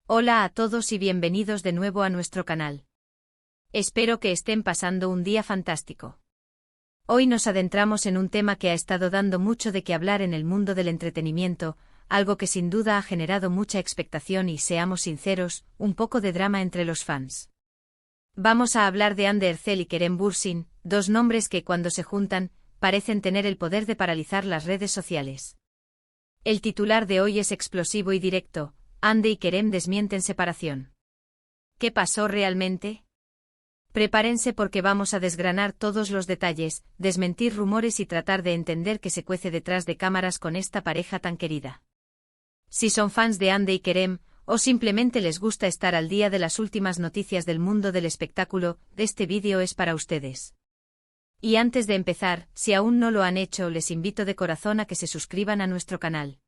Hola a todos y bienvenidos de nuevo a nuestro canal. Espero que estén pasando un día fantástico. Hoy nos adentramos en un tema que ha estado dando mucho de qué hablar en el mundo del entretenimiento, algo que sin duda ha generado mucha expectación y, seamos sinceros, un poco de drama entre los fans. Vamos a hablar de Hande Erçel y Kerem Bürsin, dos nombres que cuando se juntan, parecen tener el poder de paralizar las redes sociales. El titular de hoy es explosivo y directo: Hande y Kerem desmienten separación. ¿Qué pasó realmente? Prepárense porque vamos a desgranar todos los detalles, desmentir rumores y tratar de entender qué se cuece detrás de cámaras con esta pareja tan querida. Si son fans de Hande y Kerem, o simplemente les gusta estar al día de las últimas noticias del mundo del espectáculo, este vídeo es para ustedes. Y antes de empezar, si aún no lo han hecho, les invito de corazón a que se suscriban a nuestro canal.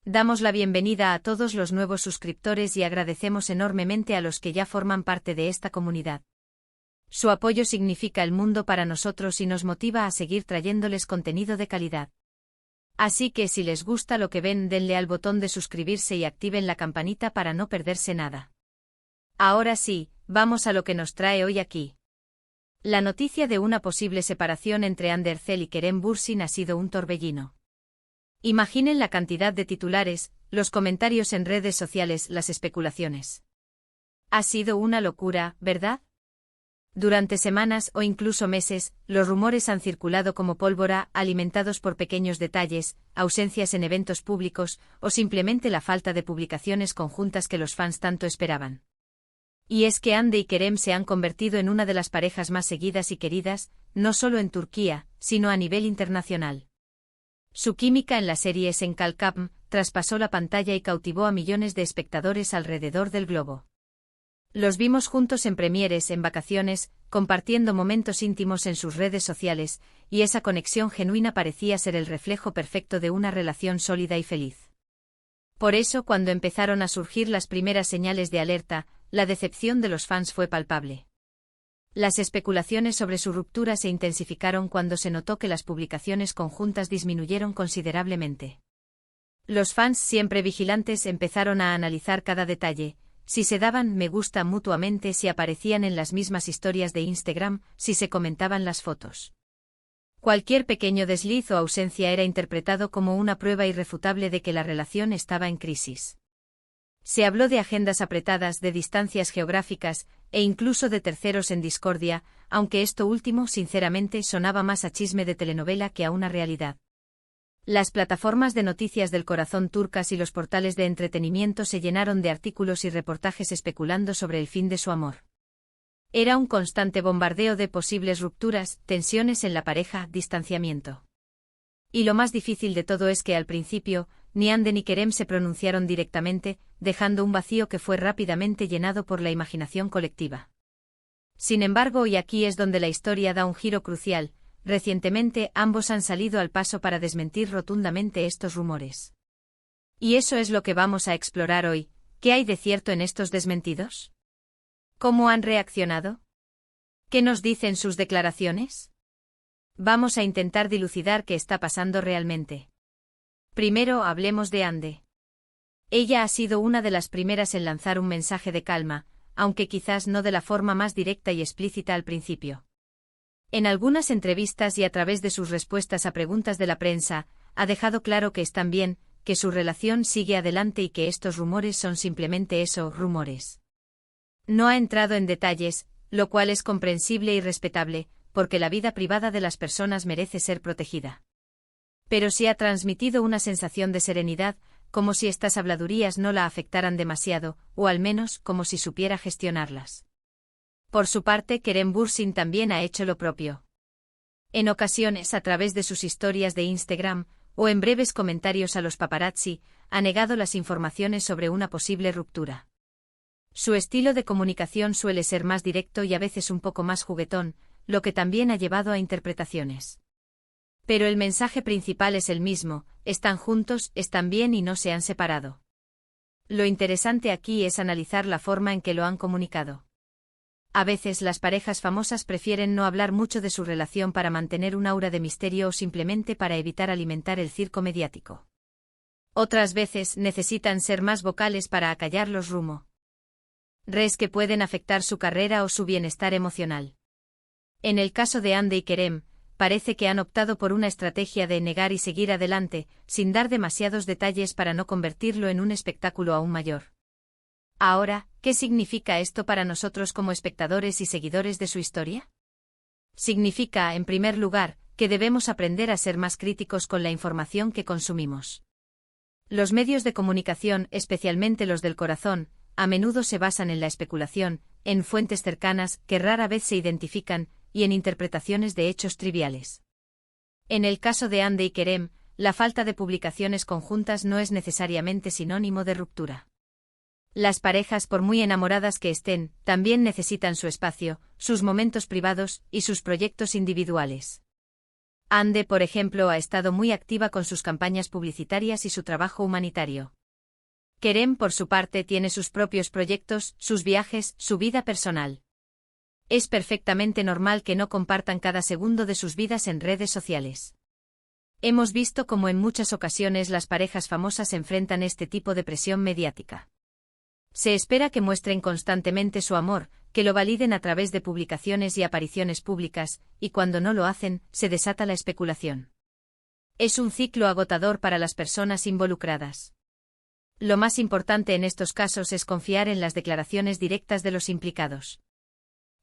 Damos la bienvenida a todos los nuevos suscriptores y agradecemos enormemente a los que ya forman parte de esta comunidad. Su apoyo significa el mundo para nosotros y nos motiva a seguir trayéndoles contenido de calidad. Así que si les gusta lo que ven, denle al botón de suscribirse y activen la campanita para no perderse nada. Ahora sí, vamos a lo que nos trae hoy aquí. La noticia de una posible separación entre Hande Erçel y Kerem Bürsin ha sido un torbellino. Imaginen la cantidad de titulares, los comentarios en redes sociales, las especulaciones. Ha sido una locura, ¿verdad? Durante semanas o incluso meses, los rumores han circulado como pólvora, alimentados por pequeños detalles, ausencias en eventos públicos, o simplemente la falta de publicaciones conjuntas que los fans tanto esperaban. Y es que Hande y Kerem se han convertido en una de las parejas más seguidas y queridas, no solo en Turquía, sino a nivel internacional. Su química en la serie Sen Kalkam traspasó la pantalla y cautivó a millones de espectadores alrededor del globo. Los vimos juntos en premieres, en vacaciones, compartiendo momentos íntimos en sus redes sociales, y esa conexión genuina parecía ser el reflejo perfecto de una relación sólida y feliz. Por eso, cuando empezaron a surgir las primeras señales de alerta, la decepción de los fans fue palpable. Las especulaciones sobre su ruptura se intensificaron cuando se notó que las publicaciones conjuntas disminuyeron considerablemente. Los fans, siempre vigilantes, empezaron a analizar cada detalle: si se daban me gusta mutuamente, si aparecían en las mismas historias de Instagram, si se comentaban las fotos. Cualquier pequeño desliz o ausencia era interpretado como una prueba irrefutable de que la relación estaba en crisis. Se habló de agendas apretadas, de distancias geográficas, e incluso de terceros en discordia, aunque esto último sinceramente sonaba más a chisme de telenovela que a una realidad. Las plataformas de noticias del corazón turcas y los portales de entretenimiento se llenaron de artículos y reportajes especulando sobre el fin de su amor. Era un constante bombardeo de posibles rupturas, tensiones en la pareja, distanciamiento. Y lo más difícil de todo es que al principio, ni Hande ni Kerem se pronunciaron directamente, dejando un vacío que fue rápidamente llenado por la imaginación colectiva. Sin embargo, y aquí es donde la historia da un giro crucial, recientemente ambos han salido al paso para desmentir rotundamente estos rumores. Y eso es lo que vamos a explorar hoy. ¿Qué hay de cierto en estos desmentidos? ¿Cómo han reaccionado? ¿Qué nos dicen sus declaraciones? Vamos a intentar dilucidar qué está pasando realmente. Primero hablemos de Hande. Ella ha sido una de las primeras en lanzar un mensaje de calma, aunque quizás no de la forma más directa y explícita al principio. En algunas entrevistas y a través de sus respuestas a preguntas de la prensa, ha dejado claro que están bien, que su relación sigue adelante y que estos rumores son simplemente eso, rumores. No ha entrado en detalles, lo cual es comprensible y respetable, porque la vida privada de las personas merece ser protegida. Pero sí ha transmitido una sensación de serenidad, como si estas habladurías no la afectaran demasiado, o al menos como si supiera gestionarlas. Por su parte, Kerem Bürsin también ha hecho lo propio. En ocasiones, a través de sus historias de Instagram, o en breves comentarios a los paparazzi, ha negado las informaciones sobre una posible ruptura. Su estilo de comunicación suele ser más directo y a veces un poco más juguetón, lo que también ha llevado a interpretaciones. Pero el mensaje principal es el mismo: están juntos, están bien y no se han separado. Lo interesante aquí es analizar la forma en que lo han comunicado. A veces las parejas famosas prefieren no hablar mucho de su relación para mantener un aura de misterio o simplemente para evitar alimentar el circo mediático. Otras veces necesitan ser más vocales para acallar los rumores que pueden afectar su carrera o su bienestar emocional. En el caso de Hande y Kerem, parece que han optado por una estrategia de negar y seguir adelante, sin dar demasiados detalles para no convertirlo en un espectáculo aún mayor. Ahora, ¿qué significa esto para nosotros como espectadores y seguidores de su historia? Significa, en primer lugar, que debemos aprender a ser más críticos con la información que consumimos. Los medios de comunicación, especialmente los del corazón, a menudo se basan en la especulación, en fuentes cercanas que rara vez se identifican, y en interpretaciones de hechos triviales. En el caso de Hande y Kerem, la falta de publicaciones conjuntas no es necesariamente sinónimo de ruptura. Las parejas, por muy enamoradas que estén, también necesitan su espacio, sus momentos privados y sus proyectos individuales. Hande, por ejemplo, ha estado muy activa con sus campañas publicitarias y su trabajo humanitario. Kerem, por su parte, tiene sus propios proyectos, sus viajes, su vida personal. Es perfectamente normal que no compartan cada segundo de sus vidas en redes sociales. Hemos visto cómo en muchas ocasiones las parejas famosas enfrentan este tipo de presión mediática. Se espera que muestren constantemente su amor, que lo validen a través de publicaciones y apariciones públicas, y cuando no lo hacen, se desata la especulación. Es un ciclo agotador para las personas involucradas. Lo más importante en estos casos es confiar en las declaraciones directas de los implicados.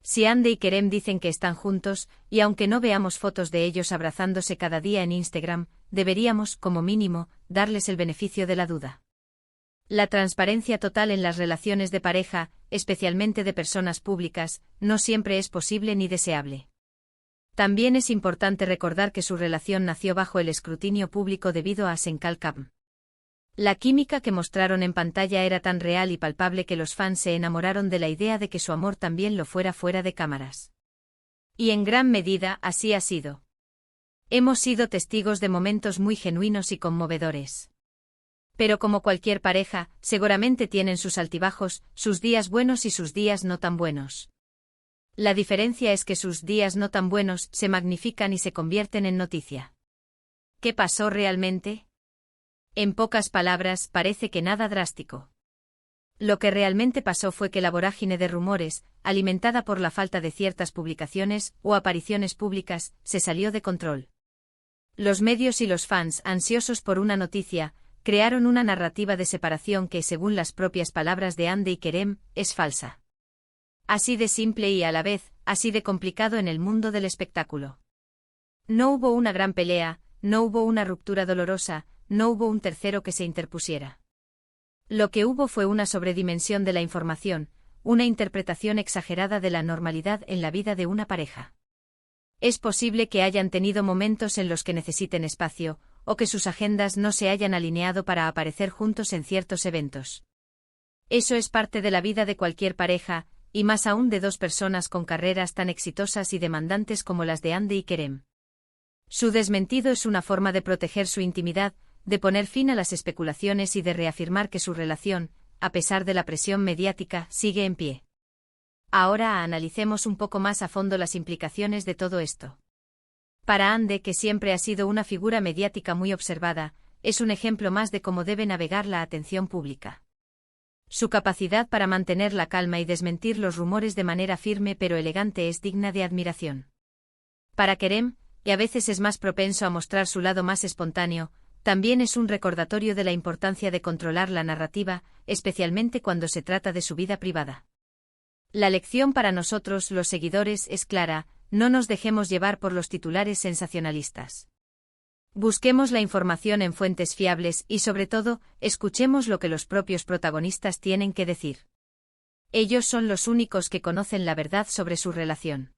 Si Hande y Kerem dicen que están juntos, y aunque no veamos fotos de ellos abrazándose cada día en Instagram, deberíamos, como mínimo, darles el beneficio de la duda. La transparencia total en las relaciones de pareja, especialmente de personas públicas, no siempre es posible ni deseable. También es importante recordar que su relación nació bajo el escrutinio público debido a Senkal Kam. La química que mostraron en pantalla era tan real y palpable que los fans se enamoraron de la idea de que su amor también lo fuera fuera de cámaras. Y en gran medida así ha sido. Hemos sido testigos de momentos muy genuinos y conmovedores. Pero como cualquier pareja, seguramente tienen sus altibajos, sus días buenos y sus días no tan buenos. La diferencia es que sus días no tan buenos se magnifican y se convierten en noticia. ¿Qué pasó realmente? En pocas palabras, parece que nada drástico. Lo que realmente pasó fue que la vorágine de rumores, alimentada por la falta de ciertas publicaciones o apariciones públicas, se salió de control. Los medios y los fans, ansiosos por una noticia, crearon una narrativa de separación que, según las propias palabras de Hande y Kerem, es falsa. Así de simple y a la vez, así de complicado en el mundo del espectáculo. No hubo una gran pelea, no hubo una ruptura dolorosa, no hubo un tercero que se interpusiera. Lo que hubo fue una sobredimensión de la información, una interpretación exagerada de la normalidad en la vida de una pareja. Es posible que hayan tenido momentos en los que necesiten espacio, o que sus agendas no se hayan alineado para aparecer juntos en ciertos eventos. Eso es parte de la vida de cualquier pareja, y más aún de dos personas con carreras tan exitosas y demandantes como las de Hande y Kerem. Su desmentido es una forma de proteger su intimidad, de poner fin a las especulaciones y de reafirmar que su relación, a pesar de la presión mediática, sigue en pie. Ahora analicemos un poco más a fondo las implicaciones de todo esto. Para Hande, que siempre ha sido una figura mediática muy observada, es un ejemplo más de cómo debe navegar la atención pública. Su capacidad para mantener la calma y desmentir los rumores de manera firme pero elegante es digna de admiración. Para Kerem, que a veces es más propenso a mostrar su lado más espontáneo, también es un recordatorio de la importancia de controlar la narrativa, especialmente cuando se trata de su vida privada. La lección para nosotros, los seguidores, es clara: no nos dejemos llevar por los titulares sensacionalistas. Busquemos la información en fuentes fiables y, sobre todo, escuchemos lo que los propios protagonistas tienen que decir. Ellos son los únicos que conocen la verdad sobre su relación.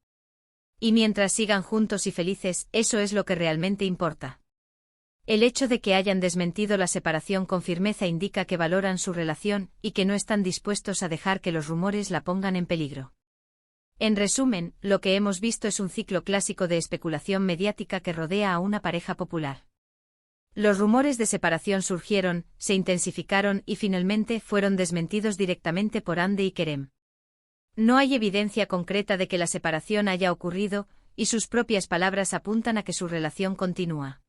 Y mientras sigan juntos y felices, eso es lo que realmente importa. El hecho de que hayan desmentido la separación con firmeza indica que valoran su relación y que no están dispuestos a dejar que los rumores la pongan en peligro. En resumen, lo que hemos visto es un ciclo clásico de especulación mediática que rodea a una pareja popular. Los rumores de separación surgieron, se intensificaron y finalmente fueron desmentidos directamente por Hande y Kerem. No hay evidencia concreta de que la separación haya ocurrido, y sus propias palabras apuntan a que su relación continúa.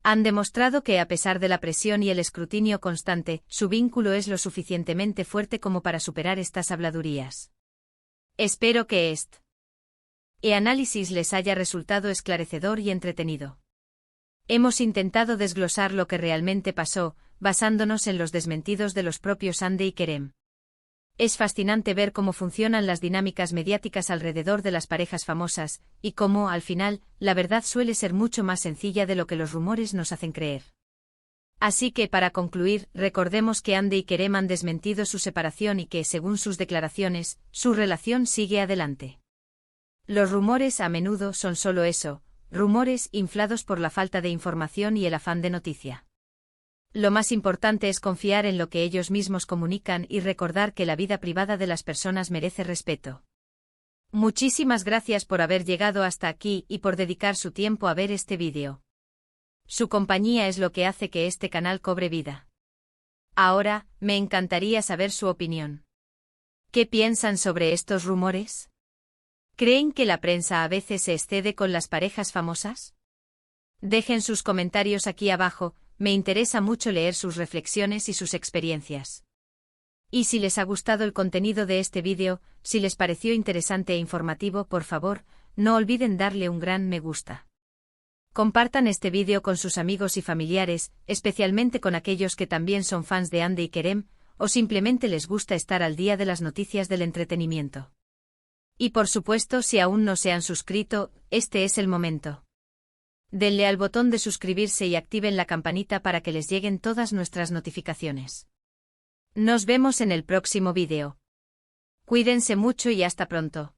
Han demostrado que, a pesar de la presión y el escrutinio constante, su vínculo es lo suficientemente fuerte como para superar estas habladurías. Espero que este análisis les haya resultado esclarecedor y entretenido. Hemos intentado desglosar lo que realmente pasó, basándonos en los desmentidos de los propios Andy y Kerem. Es fascinante ver cómo funcionan las dinámicas mediáticas alrededor de las parejas famosas, y cómo, al final, la verdad suele ser mucho más sencilla de lo que los rumores nos hacen creer. Así que, para concluir, recordemos que Andy y Kerem han desmentido su separación y que, según sus declaraciones, su relación sigue adelante. Los rumores a menudo son solo eso, rumores inflados por la falta de información y el afán de noticia. Lo más importante es confiar en lo que ellos mismos comunican y recordar que la vida privada de las personas merece respeto. Muchísimas gracias por haber llegado hasta aquí y por dedicar su tiempo a ver este vídeo. Su compañía es lo que hace que este canal cobre vida. Ahora, me encantaría saber su opinión. ¿Qué piensan sobre estos rumores? ¿Creen que la prensa a veces se excede con las parejas famosas? Dejen sus comentarios aquí abajo, me interesa mucho leer sus reflexiones y sus experiencias. Y si les ha gustado el contenido de este vídeo, si les pareció interesante e informativo, por favor, no olviden darle un gran me gusta. Compartan este vídeo con sus amigos y familiares, especialmente con aquellos que también son fans de Andy y Kerem, o simplemente les gusta estar al día de las noticias del entretenimiento. Y por supuesto, si aún no se han suscrito, este es el momento. Denle al botón de suscribirse y activen la campanita para que les lleguen todas nuestras notificaciones. Nos vemos en el próximo vídeo. Cuídense mucho y hasta pronto.